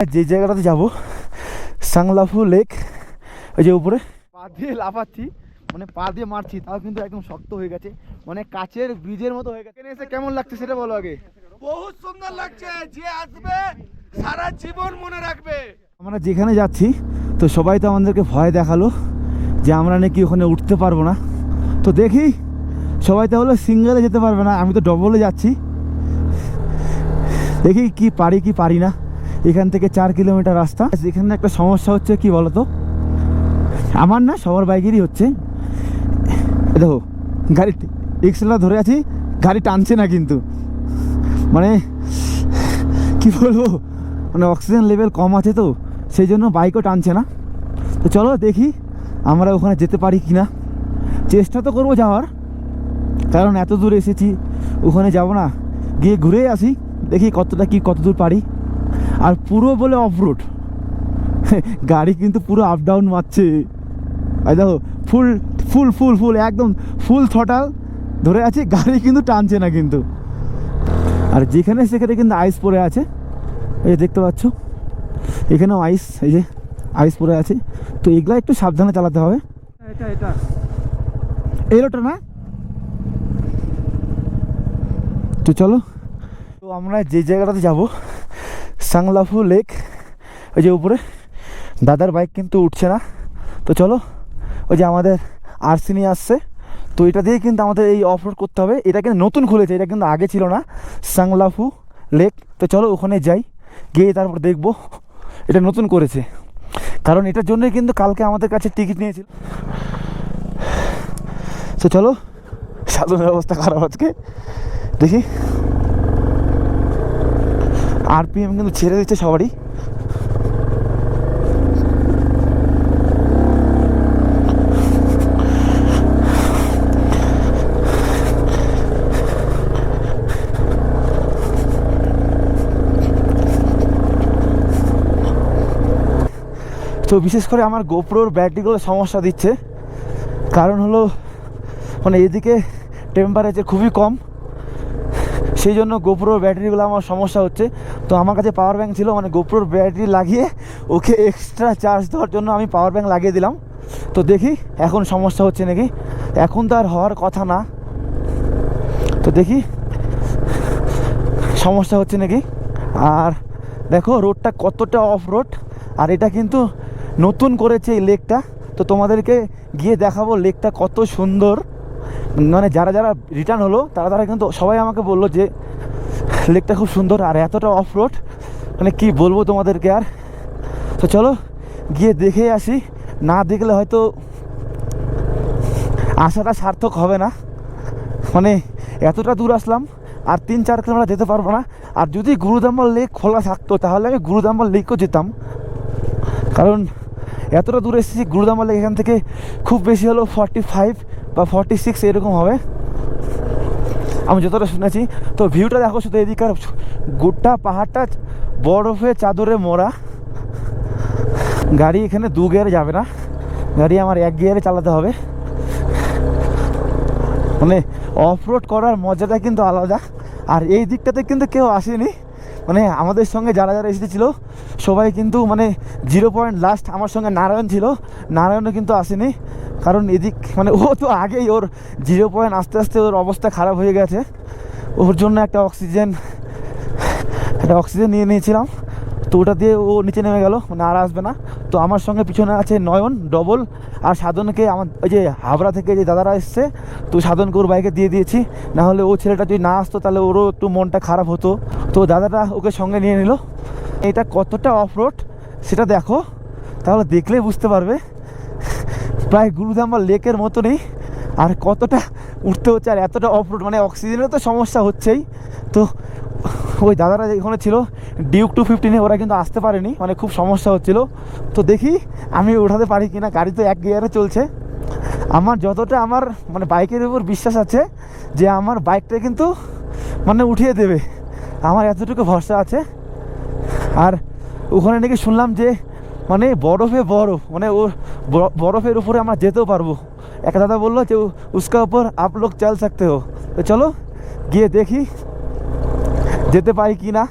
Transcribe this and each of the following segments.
যে জায়গাটাতে যাব সাংলাফু লেক, ওই যে উপরে পা দিয়ে লাফাচ্ছি, মানে পা দিয়ে মারছি, তাও কিন্তু একদম শক্ত হয়ে গেছে, মানে কাচের ব্রিজের মতো হয়ে গেছে। এসে কেমন লাগছে সেটা বলো আগে। বহুত সুন্দর লাগছে, যে আসবে সারা জীবন মনে রাখবে। আমরা যেখানে যাচ্ছি তো সবাই তো আমাদেরকে ভয় দেখালো যে আমরা নাকি ওখানে উঠতে পারবো না। তো দেখি, সবাই তাহলে সিঙ্গেলে যেতে পারবে না, আমি তো ডবলে যাচ্ছি, দেখি কি পারি কি পারি না। এখান থেকে 4 কিলোমিটার রাস্তা। এখানে একটা সমস্যা হচ্ছে কি বলতো, আমার না সবার বাইকেরই হচ্ছে, দেখো গাড়ি এক্সেলটা ধরে আছি, গাড়ি টানছে না কিন্তু, মানে কি বলবো, মানে অক্সিজেন লেভেল কম আছে তো সেই জন্য বাইকও টানছে না। তো চলো দেখি আমরা ওখানে যেতে পারি কি না, চেষ্টা তো করবো যাওয়ার, কারণ এত দূর এসেছি, ওখানে যাব না, গিয়ে ঘুরে আসি, দেখি কতটা কি কত দূর পারি। আর পুরো বলে অফ রোড, গাড়ি কিন্তু পুরো আপ ডাউন মারছে, আর দেখো ফুল ফুল ফুল ফুল একদম ফুল থ্রটাল ধরে আছে, গাড়ি কিন্তু টানছে না কিন্তু। আর যেখানে সেখানে কিন্তু আইস পড়ে আছে, এই দেখতে পাচ্ছ এখানেও আইস, এই যে আইস পড়ে আছে, তো এগুলা একটু সাবধানে চালাতে হবে। এটা এটা এই রোডটা না, তো চলো। তো আমরা যে জায়গাটাতে যাব সাংলাফু লেক, ওই যে উপরে, দাদার বাইক কিন্তু উঠছে না, তো চলো। ওই যে আমাদের আরসি নিয়ে আসছে, তো এটা দিয়ে কিন্তু আমাদের এই অফ রোড করতে হবে। এটা কিন্তু নতুন খুলেছে, এটা কিন্তু আগে ছিল না, সাংলাফু লেক। তো চলো ওখানে যাই, গিয়ে তারপর দেখবো, এটা নতুন করেছে, কারণ এটার জন্যই কিন্তু কালকে আমাদের কাছে টিকিট নিয়েছিল। তো চলো, সাধনের অবস্থা খারাপ আজকে, দেখি আরপিএম কিন্তু ছেড়ে দিচ্ছে সবারই। তো বিশেষ করে আমার গোপ্রোর ব্যাটারিগুলো সমস্যা দিচ্ছে, কারণ হলো মানে এদিকে টেম্পারেচার খুবই কম, সেই জন্য গোপ্রোর ব্যাটারিগুলো আমার সমস্যা হচ্ছে। তো আমার কাছে পাওয়ার ব্যাঙ্ক ছিল, মানে গোপ্রোর ব্যাটারি লাগিয়ে ওকে এক্সট্রা চার্জ দেওয়ার জন্য আমি পাওয়ার ব্যাঙ্ক লাগিয়ে দিলাম। তো দেখি এখন সমস্যা হচ্ছে নাকি, এখন তো আর হওয়ার কথা না, তো দেখি সমস্যা হচ্ছে নাকি। আর দেখো রোডটা কতটা অফ রোড, আর এটা কিন্তু নতুন করেছে এই লেকটা, তো তোমাদেরকে গিয়ে দেখাবো লেকটা কত সুন্দর। মানে যারা যারা রিটার্ন হলো তারা কিন্তু সবাই আমাকে বললো যে লেকটা খুব সুন্দর, আর এতটা অফ রোড, মানে কি বলবো তোমাদেরকে আর। তো চলো গিয়ে দেখে আসি, না দেখলে হয়তো আসাটা সার্থক হবে না, মানে এতটা দূর আসলাম আর 3-4 কিলোমিটার যেতে পারবো না। আর যদি গুরুদাম্বা লেক খোলা থাকতো তাহলে আমি গুরুদাম্বা লেকও যেতাম, কারণ এতটা দূরে এসেছি। গুরুদাম্বা লেক এখান থেকে খুব বেশি হলো 45 বা 46 এরকম হবে আমি যতটা শুনেছি। তো ভিউটা দেখো শুধু, এদিকার গোটা পাহাড়টা বরফে চাদরে মোড়া। গাড়ি এখানে 2 গিয়ারে যাবে না, গাড়ি আমার 1 গিয়ারে চালাতে হবে, মানে অফ রোড করার মজাটা কিন্তু আলাদা। আর এই দিকটাতে কিন্তু কেউ আসেনি, মানে আমাদের সঙ্গে যারা যারা এসেছিলো সবাই কিন্তু মানে 0 পয়েন্ট লাস্ট আমার সঙ্গে নারায়ণ ছিল, নারায়ণও কিন্তু আসেনি, কারণ এদিক মানে ও তো আগেই ওর 0 পয়েন্ট আস্তে আস্তে ওর অবস্থা খারাপ হয়ে গেছে, ওর জন্য একটা অক্সিজেন নিয়ে নিয়েছিলাম, তো ওটা দিয়ে ও নিচে নেমে গেল, মানে আর আসবে না। তো আমার সঙ্গে পিছনে আছে নয়ন ডবল, আর সাধনকে আমার ওই যে হাবড়া থেকে যে দাদারা এসছে, তো সাধনকে ওর বাইকে দিয়ে দিয়েছি, না হলে ও ছেলেটা যদি না আসতো তাহলে ওরও একটু মনটা খারাপ হতো, তো দাদাটা ওকে সঙ্গে নিয়ে নিল। এটা কতটা অফ রোড সেটা দেখো, তাহলে দেখলেই বুঝতে পারবে, প্রায় গুরুদাম্বা লেকের মতনই, আর কতটা উঠতে হচ্ছে, আর এতটা অফ রোড, মানে অক্সিজেনের তো সমস্যা হচ্ছেই। তো ওই দাদারা যেখানে ছিল ডিউক 215 ওরা কিন্তু আসতে পারেনি, মানে খুব সমস্যা হচ্ছিল। তো দেখি আমি উঠাতে পারি কিনা, গাড়ি তো 1 গিয়ারে চলছে। আমার যতটা আমার মানে বাইকের উপর বিশ্বাস আছে যে আমার বাইকটা কিন্তু মানে উঠিয়ে দেবে, আমার এতটুকু ভরসা আছে। আর ওখানে নাকি শুনলাম যে মানে বরফে বরফ, মানে ও বরফের উপরে আমরা যেতেও পারবো। এক দাদা বললো যে উসকা উপর আপ লোক চল सकते हो। তো চলো গিয়ে দেখি যেতে পারি কি না।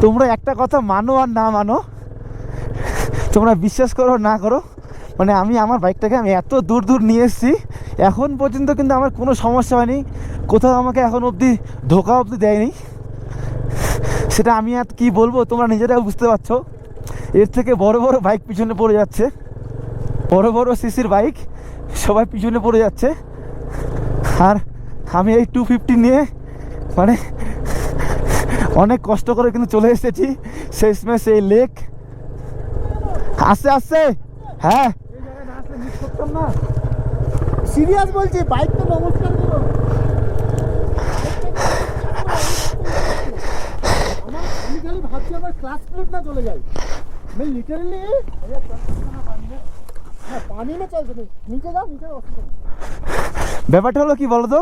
তোমরা একটা কথা মানো আর না মানো, তোমরা বিশ্বাস করো না করো, মানে আমি আমার বাইকটাকে আমি এত দূর দূর নিয়ে এসেছি, এখন পর্যন্ত কিন্তু আমার কোনো সমস্যা হয়নি, কোথাও আমাকে এখন অবধি ধোকা অবধি দেয়নি। সেটা আমি আর কি বলবো, তোমরা নিজেরাও বুঝতে পারছো। এর থেকে বড় বড় বাইক পিছনে পড়ে যাচ্ছে, বড় বড় সিসির বাইক সবাই পিছনে পড়ে যাচ্ছে, আর আমি এই 250 নিয়ে মানে অনেক কষ্ট করে কিন্তু চলে এসেছি শেষমেশ এই লেক। আসছে আসছে, হ্যাঁ সিরিয়াস বলছি, বাইক তো নমস্কার করো। আমি খালি ভাবছি আমার ক্লাস প্লেট না চলে যায়। আমি লিটারালি হ্যাঁ পানি না চলছে, নিচে যাও, নিচে যাও। ব্যাপারটা হলো কি বলো তো,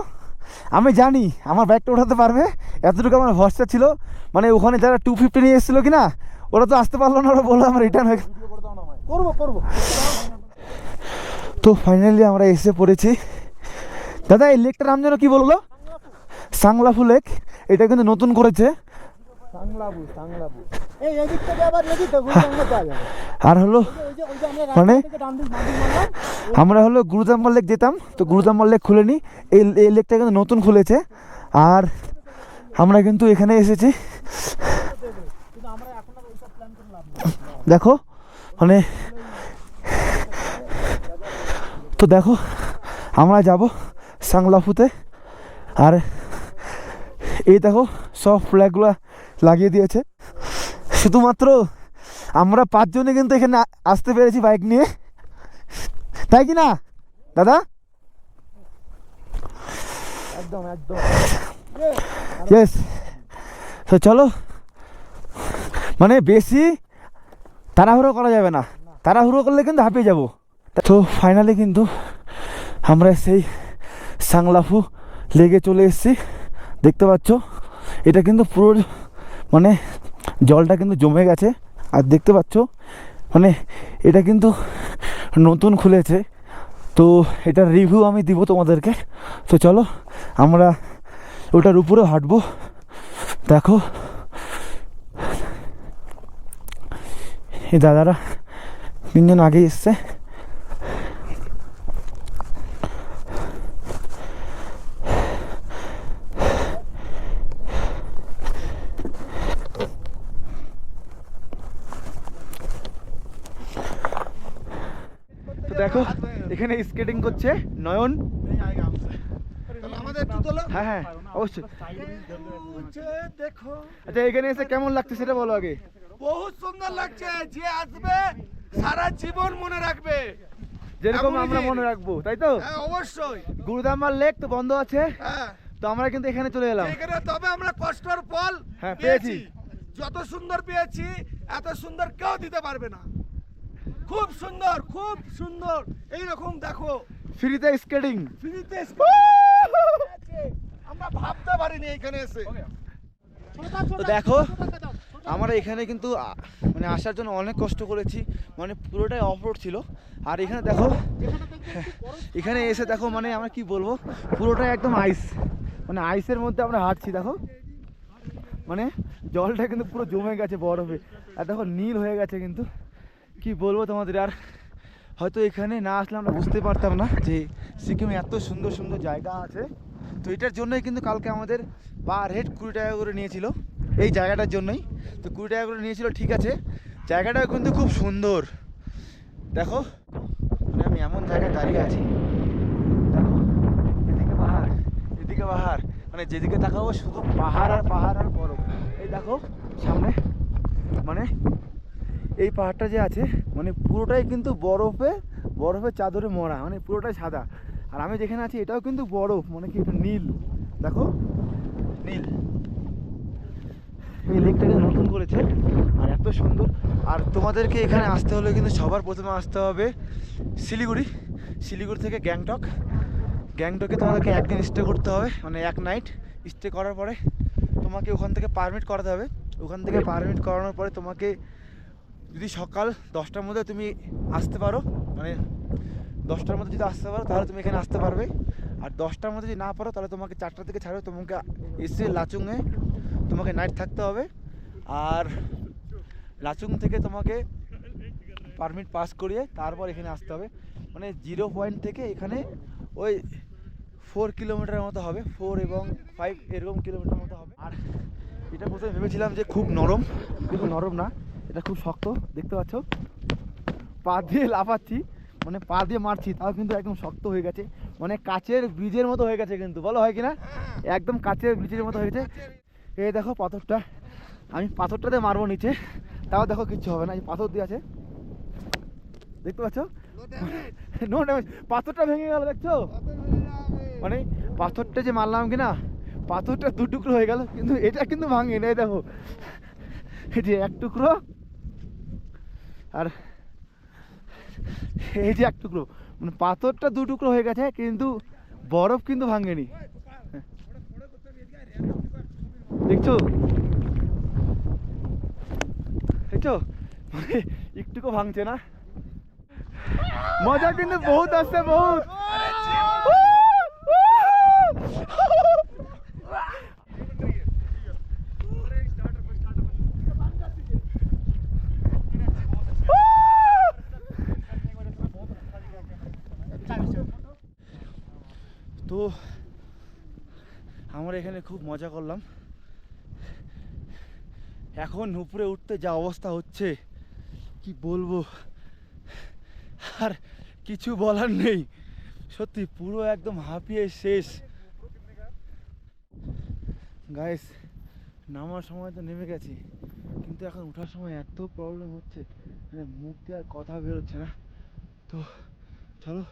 আমি জানি আমার ব্যাগটা ওঠাতে পারবে, এতটুকু আমার ভরসা ছিল। মানে ওখানে যারা 250 নিয়ে এসেছিলো কি না, ওরা তো আসতে পারলো না, ওরা বললো আমার রিটার্ন হয়ে করবো করবো। তো ফাইনালি আমরা এসে পড়েছি। দাদা এই লেকটার নাম যেন কি বললো? সাংলাফু লেক। এটা কিন্তু নতুন করেছে। সাংলাবু সাংলাবু এই এদিক থেকে আবার লেগে তো গুলজাঙ্গা পাওয়া যাবে। আর হলো ওই যে আমরা মানে রাস্তা থেকে ডান দিক মারলাম। আমরা হলো গুরুদাম্বার লেক যেতাম, তো গুরুদাম্বার লেক খুলেনি, এই লেকটা কিন্তু নতুন খুলেছে। আর আমরা কিন্তু এখানে এসেছি, কিন্তু আমরা এখন আর ওইসব প্ল্যান করে লাভ নেই। দেখো মানে তো দেখো আমরা যাব সাংলাফুতে। আর এই দেখো সব ফ্ল্যাগগুলো লাগিয়ে দিয়েছে। শুধুমাত্র আমরা 5 জনে কিন্তু এখানে আসতে পেরেছি বাইক নিয়ে, তাই কি না দাদা? একদম একদম। ইয়েস। তো চলো, মানে বেশি তাড়াহুড়ো করা যাবে না, তাড়াহুড়ো করলে কিন্তু হাঁপিয়ে যাব। তো ফাইনালি কিন্তু আমরা সেই সাংলাফু লেগে চলে এসেছি। দেখতে পাচ্ছ এটা কিন্তু পুরো মানে জলটা কিন্তু জমে গেছে। আর দেখতে পাচ্ছ মানে এটা কিন্তু নতুন খুলেছে, তো এটার রিভিউ আমি দিব তোমাদেরকে। তো চলো আমরা ওটার উপরে হাঁটবো। দেখো এই দাদারা 3 জন আগে এসছে। তো দেখো এখানে স্কেটিং করছে নয়ন। আমাদের একটু তোলো। হ্যাঁ হ্যাঁ অবশ্যই। দেখো আচ্ছা এখানে এসে কেমন লাগছে সেটা বলো আগে। বহুত সুন্দর লাগছে, যে আসবে সারা জীবন মনে রাখবে। যেরকম এমনই আমরা দিন। মনে রাখবো, তাই তো? হ্যাঁ অবশ্যই। গুরুদাম্বার লেক তো বন্ধ আছে, হ্যাঁ তো আমরা কিন্তু এখানে চলে এলাম। এখানে তবে আমরা কষ্টের ফল হ্যাঁ, পেয়েছি। পেয়েছি। যত সুন্দর পেয়েছি এত সুন্দর কেউ দিতে পারবে না। খুব সুন্দর, খুব সুন্দর। এইরকম দেখো ফ্রিতে স্কেটিং। ফ্রিতে আমরা ভাবতে পারিনি এখানে এসে। তো দেখো আমরা এখানে কিন্তু মানে আসার জন্য অনেক কষ্ট করেছি, মানে পুরোটাই অফ রোড ছিল। আর এখানে দেখো, এখানে এসে দেখো মানে আমরা কি বলবো, পুরোটাই একদম আইস, মানে আইসের মধ্যে আমরা হাঁটছি। দেখো মানে জলটা কিন্তু পুরো জমে গেছে বরফে, আর দেখো নীল হয়ে গেছে। কিন্তু কি বলবো তোমাদের, আর হয়তো এখানে না আসলে আমরা বুঝতে পারতাম না যে সিকিমে এত সুন্দর সুন্দর জায়গা আছে। তো এটার জন্যই কিন্তু কালকে আমাদের পার হেড 20 টাকা করে নিয়েছিল এই জায়গাটার জন্যই। তো 20 টাকা করে নিয়েছিল, ঠিক আছে। জায়গাটাও কিন্তু খুব সুন্দর। দেখো মানে আমি এমন জায়গায় দাঁড়িয়ে আছি, দেখো এদিকে পাহাড়, এদিকে পাহাড়, মানে যেদিকে তাকাবো শুধু পাহাড় আর পাহাড় আর বরফ। এই দেখো সামনে মানে এই পাহাড়টা যে আছে মানে পুরোটাই কিন্তু বরফে চাদরে মোড়া, মানে পুরোটাই সাদা। আর আমি যেখানে আছি এটাও কিন্তু বরফ, মানে কি এটা নীল, দেখো নীল। এই লেকটাকে নতুন করেছে আর এত সুন্দর। আর তোমাদেরকে এখানে আসতে হলে কিন্তু সবার প্রথমে আসতে হবে শিলিগুড়ি থেকে গ্যাংটকে তোমাদেরকে একদিন স্টে করতে হবে, মানে 1 নাইট স্টে করার পরে তোমাকে ওখান থেকে পারমিট করাতে হবে। ওখান থেকে পারমিট করানোর পরে তোমাকে যদি সকাল 10টার মধ্যে তুমি আসতে পারো, মানে 10টার মধ্যে যদি আসতে পারো তাহলে তুমি এখানে আসতে পারবে। আর 10টার মধ্যে যদি না পারো তাহলে তোমাকে 4টা থেকে ছাড়বে, তোমাকে এসে লাচুংয়ে তোমাকে নাইট থাকতে হবে। আর লাচুং থেকে তোমাকে পারমিট পাস করিয়ে তারপর এখানে আসতে হবে, মানে 0 পয়েন্ট থেকে এখানে ওই 4 কিলোমিটারের মতো হবে, 4 এবং 5 এরকম কিলোমিটার মতো হবে। আর এটা প্রথমে ভেবেছিলাম যে খুব নরম, কিন্তু নরম না, এটা খুব শক্ত। দেখতে পাচ্ছ পা দিয়ে লাফাচ্ছি, মানে পা দিয়ে মারছি, তাও কিন্তু একদম শক্ত হয়ে গেছে, মানে কাচের ব্রিজের মতো হয়ে গেছে। কিন্তু বলো হয় কি না, একদম কাচের ব্রিজের মতো হয়ে গেছে। এই দেখো পাথরটা, আমি পাথরটাতে মারবো নিচে, তাও দেখো কিচ্ছু হবে না, এই পাথর দিয়ে আছে, দেখতে পাচ্ছ? No damage. পাথরটা ভেঙে গেল, দেখছো? মানে পাথরটা যে মারলাম কিনা, পাথরটা 2 টুকরো হয়ে গেল, কিন্তু এটা কিন্তু ভাঙে না। এই দেখো, এই যে 1 টুকরো আর এই যে 1 টুকরো, মানে পাথরটা 2 টুকরো হয়ে গেছে, কিন্তু বরফ কিন্তু ভাঙেনি। দেখছো দেখছো, মানে একটুকু ভাঙছে না। মজা কিন্তু বহুত আসছে, বহুত। তো আমরা এখানে খুব মজা করলাম। এখন উপরে উঠতে যা অবস্থা হচ্ছে কি বলবো, আর কিছু বলার নেই, সত্যি পুরো একদম হাঁপিয়ে শেষ। গাইস, নামার সময় তো নেমে গেছি, কিন্তু এখন ওঠার সময় এত প্রবলেম হচ্ছে, মানে মুখ দিয়ে আর কথা বেরোচ্ছে না। তো চলো